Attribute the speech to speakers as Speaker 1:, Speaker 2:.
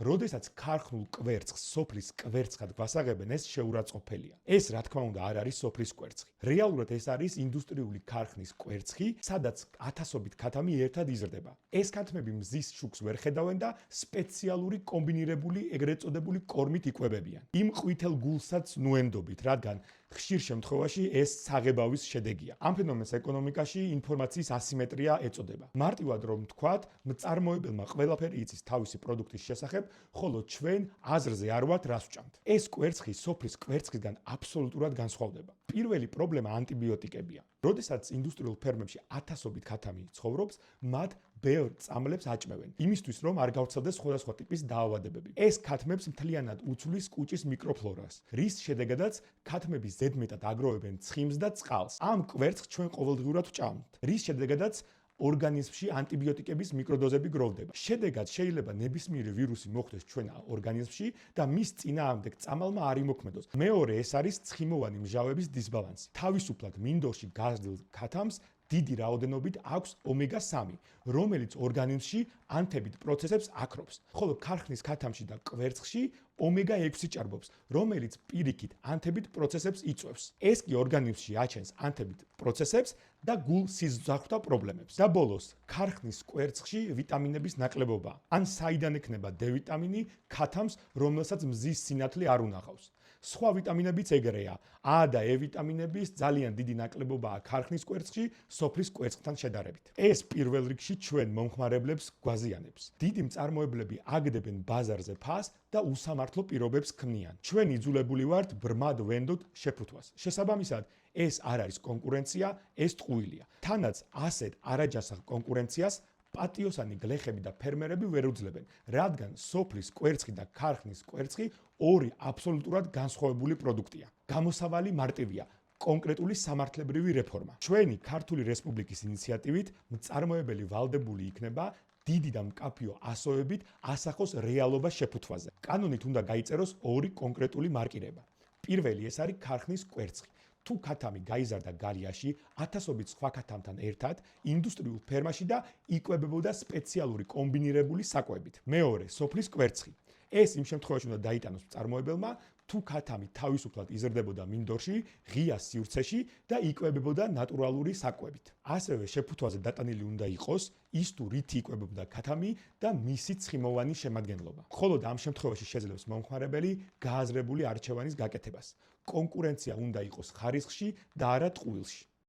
Speaker 1: როდესაც ქარხნულ კვერცხს სოფლის კვერცხად გვასაღებენ, ეს შეურაცხყოფელია. ეს რა თქმა უნდა არ არის სოფლის კვერცხი. რეალურად ეს არის ინდუსტრიული ქარხნის კვერცხი, სადაც ათასობით ქათამი ერთად იზრდება. ეს ქათმები მზის შუქს ვერ ხედავენ და სპეციალური კომბინირებული ეგრეთ წოდებული კორმით იკვებებიან. იმ ყვითელ გულსაც ნუენდობით, რადგან ხშირ შემთხვევაში ეს საღებავის შედეგია. ამ ფენომენს ეკონომიკაში ინფორმაციის ასიმეტრია ეწოდება. მარტივად რომ ვთქვათ, მწარმოებელმა ყველაფერი იცის თავისი პროდუქტის შესახებ, ხოლო ჩვენ აზრზე არ ვართ რას ვჭამთ. ეს კვერცხი სოფლის კვერცხისგან აბსოლუტურად განსხვავდება. პირველი პრობლემა ანტიბიოტიკებია. როდესაც ინდუსტრიულ ფერმებში ათასობით ქათამი ცხოვრობს, მათ ბევრ წამლებს აჭმევენ, იმისთვის რომ არ გავრცელდეს სხვადასხვა ტიპის დაავადებები. ეს ქათმებს მთლიანად უცვლის კუჭის მიკროფლორას, რის შედეგადაც ქათმები ზედმეტად აგროვებენ ცხიმს და წყალს. ამ კვერცხს ჩვენ ყოველდღიურად ვჭამთ, რის შედეგადაც ორგანიზმში ანტიბიოტიკების მიკროდოზები გროვდება. შედეგად შეიძლება ნებისმიერი ვირუსი მოხვდეს ჩვენ ორგანიზმში და მის წინააღმდეგ წამალმა არ იმოქმედოს. მეორე ეს არის ცხიმოვანი მჟავების დისბალანსი. თავისუფლად მინდორში გაზრდილ ქათამს დიდი რაოდენობით აქვს ომეგა-3, რომელიც ორგანიზმში ანთებით პროცესებს აკრობს. ხოლო ქარხნის ქათამში და კვერცხში ომეგა-6 ჭარბობს, რომელიც პირიქით ანთებით პროცესებს იწვევს. ეს კი ორგანიზმში აჩენს ანთებით პროცესებს და გულ სიზღვრთა პრობლემებს. და ბოლოს, ქარხნის კვერცხში ვიტამინების ნაკლებობა. ან საიდან ექნება D ვიტამინი ქათამს, რომელსაც მზის სინათლე არ უნახავს. სხვა ვიტამინებიც ეგრეა. A და E ვიტამინების ძალიან დიდი ნაკლებობაა ქარხნის კვერცხში სოფლის კვერცხთან შედარებით. ეს პირველ რიგში ჩვენ მომხმარებლებს გვაზიანებს. დიდი მწარმოებლები აგდებენ ბაზარზე ფასს და უსამართლო პირობებს ქმნიან. ჩვენ იძულებული ვართ ბრმად ვენდოთ შეფუთვას. შესაბამისად, ეს არ არის კონკურენცია, ეს ტყუილია. თანაც ასეთ არაჯანსაღ კონკურენციას პატიოსანი გლეხები და ფერმერები ვერ უძლებენ, რადგან სოფლის კვერცხი და ქარხნის კვერცხი ორი აბსოლუტურად განსხვავებული პროდუქტია. გამოსავალი მარტივია. კონკრეტული სამართლებრივი რეფორმა. ჩვენი ქართული რესპუბლიკის ინიციატივით მწარმოებელი ვალდებული იქნება დიდი და მკაფიო ასოებით ასახოს რეალობა შეფუთვაზე. კანონით უნდა გაიწეროს ორი კონკრეტული მარკირება. პირველი ეს არის ქარხნის კვერცხი. თუ ქათამი გაიზარდა გალიაში ათასობით სხვა ქათამთან ერთად ინდუსტრიულ ფერმაში და იკვებებოდა სპეციალური კომბინირებული საკვებით. მეორე, სოფლის კვერცხი. ეს იმ შემთხვევაში უნდა დაიტანოს მწარმოებელმა, თუ ქათამი თავისუფლად იზრდებოდა მინდორში, ღია სივრცეში და იკვებებოდა ნატურალური საკვებით. ასევე შეფუთვაზე დატანილი უნდა იყოს ის თუ რითი იკვებებოდა ქათამი და მისი ცხიმოვანი შემადგენლობა. მხოლოდ ამ შემთხვევაში შეძლებს მომხმარებელი გააზრებული არჩევანის გაკეთებას. კონკურენცია უნდა იყოს ხარისხში და არა ტყუილში.